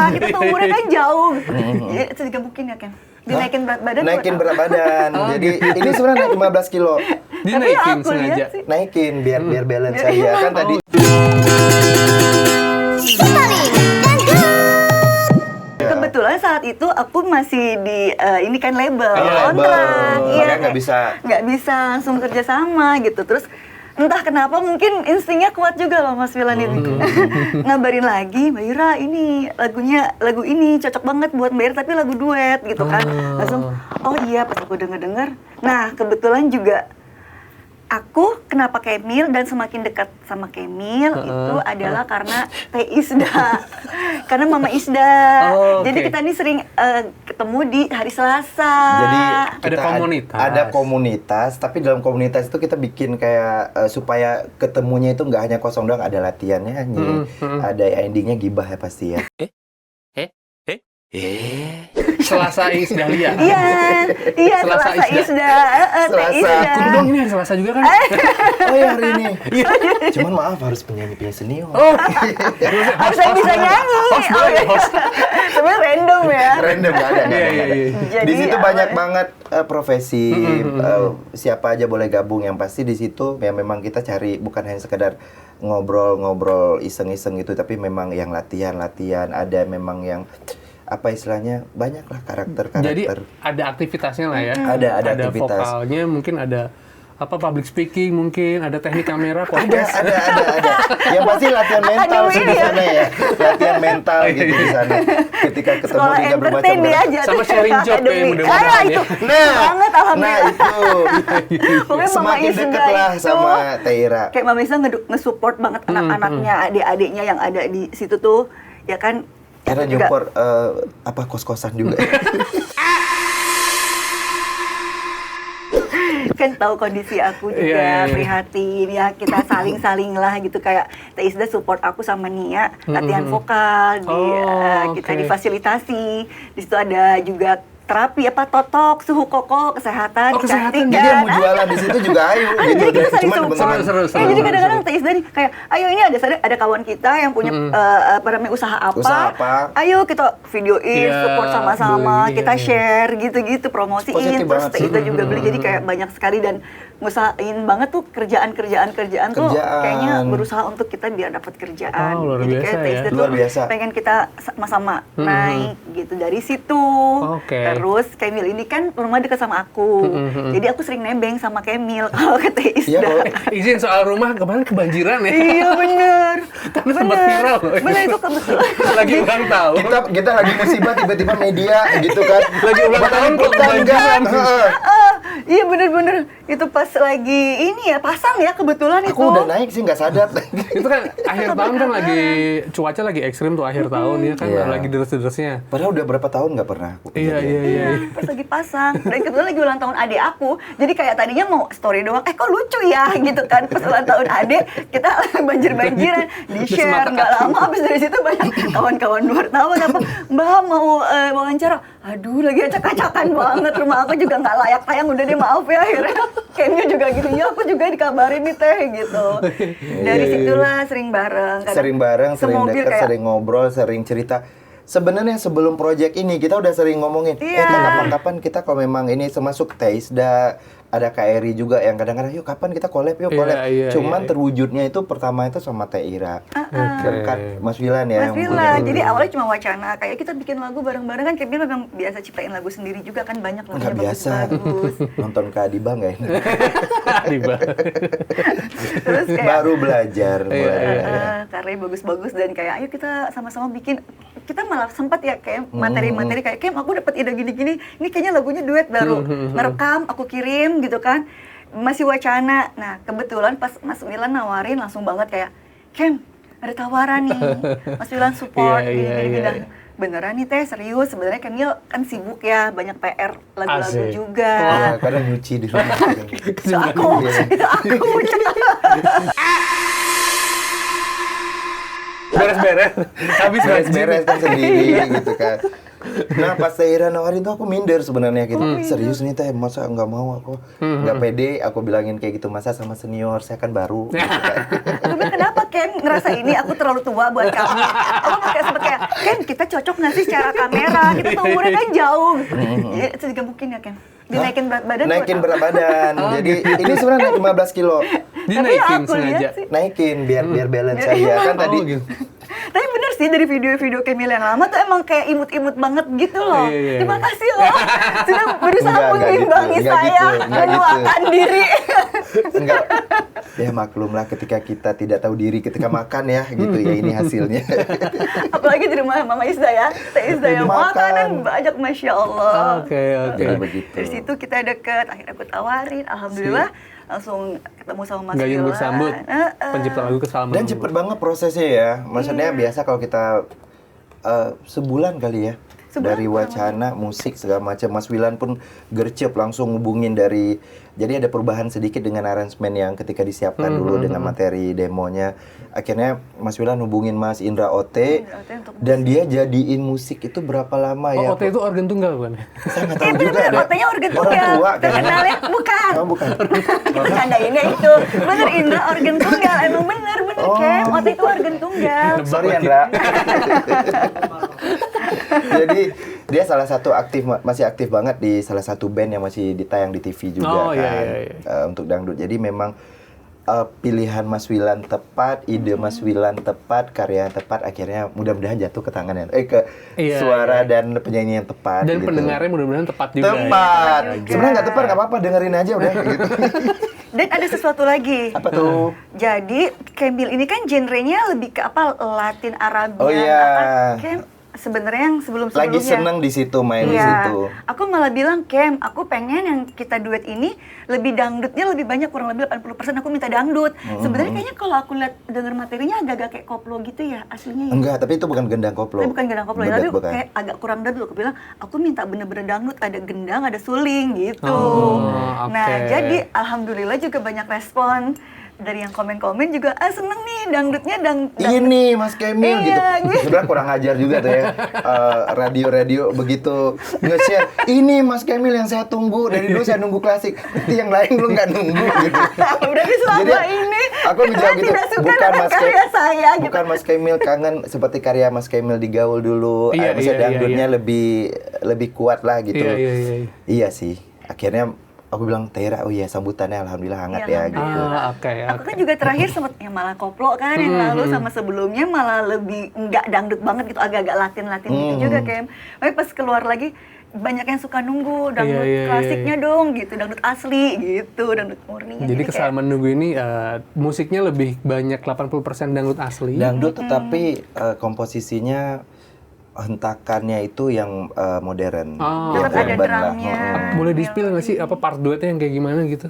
kita tuh umurnya kan jauh. Ya, itu juga mungkin ya kan. Dinaikin berat badan. Naikin berat badan. Jadi ini sebenarnya naik 15 kilo. Dinaikin sengaja. Naikin biar balance aja kan tadi. Kebetulan saat itu aku masih di ini kan label label. kontrak, Makanya nggak bisa langsung kerja sama gitu. Terus entah kenapa mungkin instingnya kuat juga loh Mas Wilan ini. Ngabarin lagi, Mbak Ira ini lagu ini cocok banget buat Mbak Ira tapi lagu duet gitu kan. Langsung oh iya pas aku denger. Nah kebetulan juga aku kenapa Kemil dan semakin dekat sama Kemil itu adalah karena Teh Isda. Karena Mama Isda. Jadi kita nih sering ketemu di hari Selasa. Jadi ada komunitas. Ada komunitas, tapi dalam komunitas itu kita bikin kayak supaya ketemunya itu nggak hanya kosong doang, ada latihannya, ada endingnya gibah ya pasti ya. Selasa Isdahlia. Iya, Selasa Isda. Selasa. Kudu dong ini hari Selasa juga kan? Oh ya hari ini. Cuman maaf harus penyanyi senior. Harus yang bisa nyanyi. Sebenarnya random ya. Random nggak ada. Jadi, Di situ banyak banget profesi. Siapa aja boleh gabung. Yang pasti di situ ya memang kita cari bukan hanya sekedar ngobrol iseng-iseng gitu, tapi memang yang latihan. Ada memang yang apa istilahnya, banyak lah karakter. Jadi ada aktivitasnya lah ya. Ada aktivitas. Ada vokalnya, mungkin ada public speaking, mungkin ada teknik kamera, ada. Yang pasti latihan mental sih di sana ya. Latihan mental gitu di sana. Ketika ketemu sekolah tiga bermacam entertain sama sharing job kayak mudah-mudahan ya. Banget alhamdulillah. itu. Pokoknya Mama Semakin Isda deket lah itu, sama Teira. Kayak Mama Isda nge-support banget anak-anaknya, adik-adiknya yang ada di situ tuh, ya kan. Karena nyupport kos-kosan juga. Kan tahu kondisi aku juga prihatin ya, kita saling lah gitu, kayak Teh Isda support aku sama Nia latihan vokal kita difasilitasi. Di situ ada juga terapi totok, suhu koko, kesehatan, kesehatan. cantik. Jadi yang mau jualan di situ juga ayo gitu. Jadi kita saling Cuman support. seru. Jadi kadang-kadang Teh Isda nih kayak, ayo ini ada kawan kita yang punya usaha apa. Ayo kita videoin, support sama-sama, kita share gitu-gitu, promosiin. Positif Terus banget Teh Isda juga beli, jadi kayak banyak sekali dan ngusahain banget tuh kerjaan tuh kayaknya berusaha untuk kita biar dapat kerjaan. Luar Jadi biasa kayak Teh ya. Isda Luar tuh biasa. pengen kita sama-sama naik gitu dari situ. Terus Kemil ini kan rumah dekat sama aku. Jadi aku sering nebeng sama Kemil kalau ke Teh Isda. Izin soal rumah kemarin kebanjiran ya. Iya bener. Karena sempat viral loh. Bener itu kebetulan. Lagi ulang tahun. Kita lagi musibah tiba-tiba media gitu kan. Lagi ulang tahun kok kebanjiran. Iya bener-bener. Itu pas lagi ini ya, pasang ya kebetulan itu. Aku udah naik sih nggak sadar. Itu kan akhir tahun kan lagi cuaca lagi ekstrim tuh akhir tahun ya kan, lagi deres-deresnya. Padahal udah berapa tahun nggak pernah. Iya. Pas lagi pasang. Dan kebetulan lagi ulang tahun adik aku. Jadi kayak tadinya mau story doang. Kok lucu ya gitu kan. Pas ulang tahun adik kita banjir-banjiran. Di-share. Nggak lama habis dari situ banyak kawan-kawan wartawan apa. Mbak mau wawancara. Aduh lagi acak-acakan banget. Rumah aku juga nggak layak tayang. Udah deh maaf ya akhirnya. Kayaknya juga gitu. Ya aku juga dikabarin nih Teh gitu. Dari situlah sering bareng. Sering dekat, sering ngobrol, sering cerita. Sebenarnya sebelum proyek ini kita udah sering ngomongin, kapan-kapan kita kalau memang ini termasuk Teh Isda, ada Kak Eri juga yang kadang-kadang yuk kapan kita collab. Cuman terwujudnya itu pertama itu sama Teh Ira. Berkat Mas Wilan ya. Mas Wilan. Jadi awalnya cuma wacana, kayak kita bikin lagu bareng-bareng kan. Kevin memang biasa ciptain lagu sendiri juga kan, banyak lagunya Nggak biasa. bagus. Nonton Kak Adiba nggak ini? Terus kayak baru belajar. Karyanya bagus-bagus dan kayak ayo kita sama-sama bikin. Kita malah sempat ya kayak materi-materi kayak Kem aku dapat ide gini-gini. Ini kayaknya lagunya duet baru. Ngerekam, aku kirim gitu kan. Masih wacana. Nah, kebetulan pas Mas Wilan nawarin langsung banget kayak, "Kem, ada tawaran nih." Mas Wilan support gini-gini. Beneran nih Teh, serius. Sebenarnya Kemil kan sibuk ya, banyak PR lagu-lagu juga. Kadang nyuci di rumah. Itu aku. Beres-beres. Habis beres-beres kan sendiri gitu kan. Nah pas Taira nawarin tuh aku minder sebenarnya gitu. Serius nih Teh, masa nggak mau aku? Nggak pede, aku bilangin kayak gitu, masa sama senior, saya kan baru. Gitu kan. Aku bilang, kenapa Ken ngerasa ini aku terlalu tua buat kamu? Aku pakai sempet kayak, Ken kita cocok nggak sih secara kamera? Kita tuh umurnya kan jauh. Jadi itu juga mungkin ya Ken. Dinaikin berat badan. Naikin buat berat badan. Jadi ini sebenarnya naik 15 kilo. Dinaikin aku lihat sengaja. sih. Naikin biar balance aja kan tadi. Oh, gitu. Tapi bener sih dari video-video Kemil yang lama tuh emang kayak imut-imut banget gitu loh. Iya, iya. Terima kasih loh. Sudah berusaha Enggak mengimbangi gitu, saya enggak gitu. meluapkan diri. Enggak. Ya maklum lah ketika kita tidak tahu diri ketika makan ya gitu ya ini hasilnya. Apalagi di rumah Mama Isda ya. Teh Isda yang Makan. makanan banyak Masya Allah. Oke. Jadi begitu. Dari situ kita deket, akhirnya aku tawarin, alhamdulillah langsung ketemu sama Mas Gayung Wilan. bersambut. Pencipta lagu Kesalaman. Dan cepet banget prosesnya ya. Maksudnya biasa kalau kita sebulan kali ya. Sebulan Dari wacana, musik segala macam, Mas Wilan pun gercep langsung hubungin dari. Jadi ada perubahan sedikit dengan aransemen yang ketika disiapkan dulu dengan materi demonya. Akhirnya Mas Wilan hubungin Mas Indra OT untuk dan dia jadiin musik itu berapa lama ya? Oh, OT itu organ tunggal bukan? Saya nggak tahu juga. bener, ada OT-nya organ orang tunggal. tua kayaknya. Terkenalnya bukan. Oh bukan. Bercandainnya itu. Bener Indra organ tunggal, emang bener Ken. OT itu organ tunggal. Sorry Andra. Jadi dia salah satu masih aktif banget di salah satu band yang masih ditayang di TV juga Oh, iya, kan. iya. Untuk dangdut. Jadi memang pilihan Mas Wilan tepat, ide Mas Wilan tepat, karya yang tepat, akhirnya mudah-mudahan jatuh ke tangan yang suara dan penyanyi yang tepat. Dan gitu. pendengarnya mudah-mudahan tepat juga. Tepat. Ya. Sebenarnya nggak tepat nggak apa-apa, dengerin aja udah. Gitu. Dan ada sesuatu lagi. Apa tuh? Jadi Kemil ini kan genrenya lebih ke apa? Latin Arabian. Oh, iya. Kem sebenarnya yang sebelum-sebelumnya. Lagi seneng di situ, main di Iya. situ. Aku malah bilang, Kem, aku pengen yang kita duet ini lebih dangdutnya lebih banyak, kurang lebih 80% aku minta dangdut. Sebenarnya kayaknya kalau aku lihat denger materinya agak-agak kayak koplo gitu ya aslinya ya. Enggak, tapi itu bukan gendang koplo. Tapi bukan gendang koplo ya, tapi Bukan. kayak agak kurang dangdut. Aku bilang, aku minta bener-bener dangdut, ada gendang, ada suling gitu. Oh, Nah, oke. jadi alhamdulillah juga banyak respon. Dari yang komen-komen juga, seneng nih dangdutnya Ini Mas Kemil Iya, gitu. gitu. Sebenarnya kurang ajar juga tuh ya. Radio-radio begitu nge-share. Ini Mas Kemil yang saya tunggu. Dari dulu saya nunggu klasik. Berarti yang lain lu nggak nunggu gitu. Berarti selama Jadi, ini aku menjawab gitu. tidak suka dengan karya saya gitu. Bukan Mas Kemil kangen seperti karya Mas Kemil di Gaul dulu. Iya, Maksudnya iya, dangdutnya iya. lebih kuat lah gitu. Iya. Iya sih. Akhirnya aku bilang Taira, oh iya sambutannya alhamdulillah hangat ya Iya, gitu. Oke. Aku kan juga terakhir sempat yang malah koplo kan yang lalu sama sebelumnya malah lebih nggak dangdut banget gitu, agak-agak Latin gitu juga Kem. Tapi pas keluar lagi banyak yang suka nunggu dangdut Iya. klasiknya dong gitu, dangdut asli gitu, dangdut murni. Jadi Kesalaman Nunggu ini musiknya lebih banyak 80% dangdut asli. Dangdut tetapi komposisinya hentakannya itu yang modern. Oh. Yang Tetap ada urban lah. drumnya. Boleh di-spill nggak sih apa part duetnya yang kayak gimana gitu?